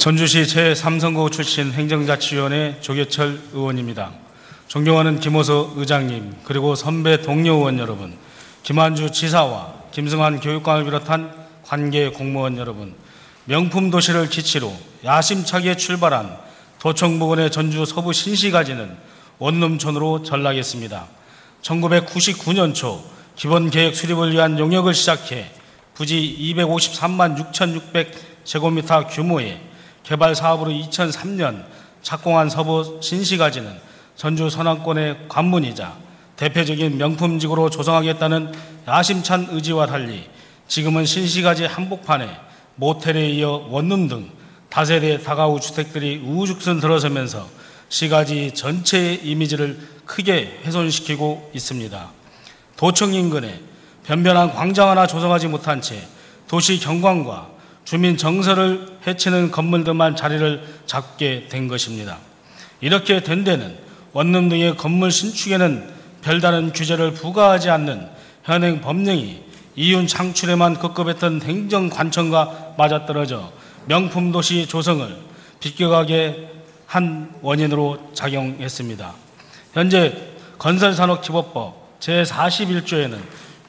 전주시 제3선거 출신 행정자치위원회 조계철 의원입니다. 존경하는 김호서 의장님, 그리고 선배 동료 의원 여러분, 김한주 지사와 김승환 교육감을 비롯한 관계 공무원 여러분, 명품 도시를 기치로 야심차게 출발한 도청부근의 전주 서부 신시가지는 원룸촌으로 전락했습니다. 1999년 초 기본계획 수립을 위한 용역을 시작해 부지 253만 6,600제곱미터 규모의 개발 사업으로 2003년 착공한 서부 신시가지는 전주 서남권의 관문이자 대표적인 명품지구로 조성하겠다는 야심찬 의지와 달리 지금은 신시가지 한복판에 모텔에 이어 원룸 등 다세대 다가구 주택들이 우후죽순 들어서면서 시가지 전체의 이미지를 크게 훼손시키고 있습니다. 도청 인근에 변변한 광장 하나 조성하지 못한 채 도시 경관과 주민 정서를 해치는 건물들만 자리를 잡게 된 것입니다. 이렇게 된 데는 원룸 등의 건물 신축에는 별다른 규제를 부과하지 않는 현행 법령이 이윤 창출에만 급급했던 행정관청과 맞아떨어져 명품도시 조성을 비껴가게 한 원인으로 작용했습니다. 현재 건설산업기법법 제41조에는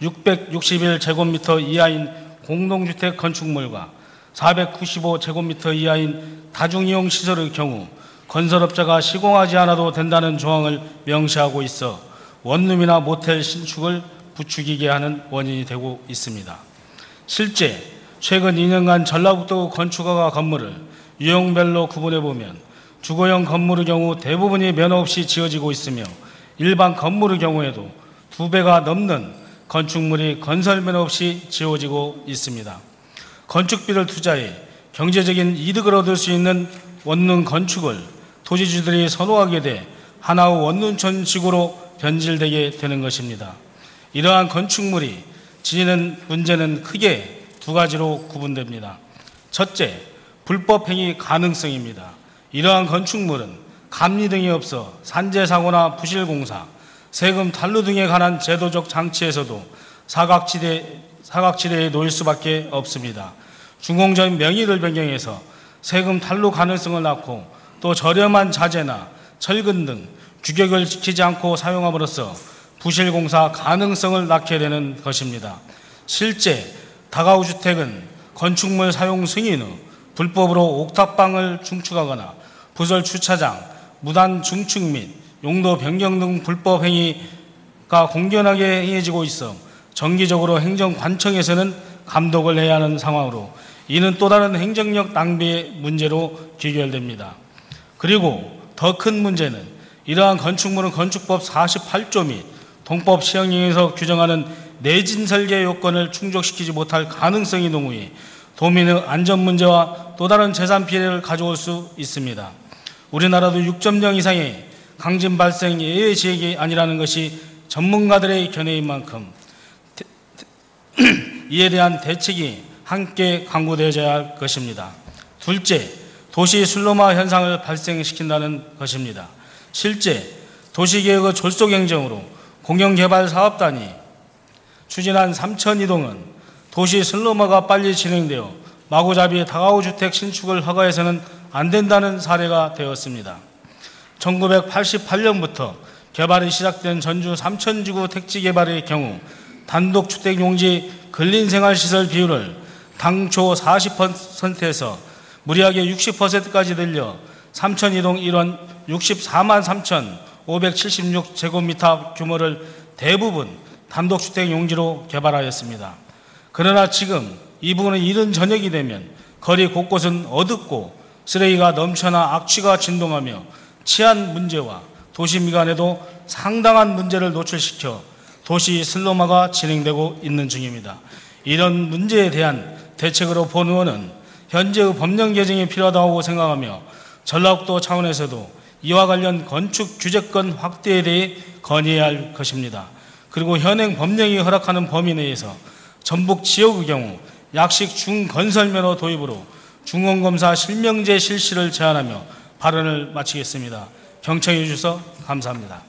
661제곱미터 이하인 공동주택 건축물과 495제곱미터 이하인 다중이용 시설의 경우 건설업자가 시공하지 않아도 된다는 조항을 명시하고 있어 원룸이나 모텔 신축을 부추기게 하는 원인이 되고 있습니다. 실제 최근 2년간 전라북도 건축허가 건물을 유형별로 구분해보면 주거용 건물의 경우 대부분이 면허 없이 지어지고 있으며 일반 건물의 경우에도 2배가 넘는 건축물이 건설 면허 없이 지어지고 있습니다. 건축비를 투자해 경제적인 이득을 얻을 수 있는 원룸 건축을 토지주들이 선호하게 돼 하나의 원룸촌식으로 변질되게 되는 것입니다. 이러한 건축물이 지니는 문제는 크게 두 가지로 구분됩니다. 첫째, 불법행위 가능성입니다. 이러한 건축물은 감리 등이 없어 산재사고나 부실공사, 세금 탈루 등에 관한 제도적 장치에서도 사각지대에 놓일 수밖에 없습니다. 준공자의 명의를 변경해서 세금 탈루 가능성을 낳고 또 저렴한 자재나 철근 등 규격을 지키지 않고 사용함으로써 부실공사 가능성을 낳게 되는 것입니다. 실제 다가구 주택은 건축물 사용 승인 후 불법으로 옥탑방을 중축하거나 부설 주차장, 무단 중축 및 용도 변경 등 불법 행위가 공견하게 행해지고 있어 정기적으로 행정관청에서는 감독을 해야 하는 상황으로 이는 또 다른 행정력 낭비의 문제로 귀결됩니다. 그리고 더 큰 문제는 이러한 건축물은 건축법 48조 및 동법 시행령에서 규정하는 내진 설계 요건을 충족시키지 못할 가능성이 농후해 도민의 안전 문제와 또 다른 재산 피해를 가져올 수 있습니다. 우리나라도 6.0 이상의 강진 발생 예외 지역이 아니라는 것이 전문가들의 견해인 만큼 이에 대한 대책이 함께 강구되어야 할 것입니다. 둘째, 도시 슬로마 현상을 발생시킨다는 것입니다. 실제 도시계획의 졸속행정으로 공영개발사업단이 추진한 3,002동은 도시 슬로마가 빨리 진행되어 마구잡이 다가구 주택 신축을 허가해서는 안 된다는 사례가 되었습니다. 1988년부터 개발이 시작된 전주 삼천지구 택지 개발의 경우 단독주택 용지 근린생활시설 비율을 당초 40%에서 무리하게 60%까지 늘려 3,002동 1원 64만 3,576제곱미터 규모를 대부분 단독주택 용지로 개발하였습니다. 그러나 지금 이 부분은 이른 저녁이 되면 거리 곳곳은 어둡고 쓰레기가 넘쳐나 악취가 진동하며 치안 문제와 도시 미관에도 상당한 문제를 노출시켜 도시 슬로마가 진행되고 있는 중입니다. 이런 문제에 대한 대책으로 본 의원은 현재의 법령 개정이 필요하다고 생각하며 전라북도 차원에서도 이와 관련 건축 규제권 확대에 대해 건의해야 할 것입니다. 그리고 현행 법령이 허락하는 범위 내에서 전북 지역의 경우 약식 중건설면허 도입으로 중원검사 실명제 실시를 제안하며 발언을 마치겠습니다. 경청해 주셔서 감사합니다.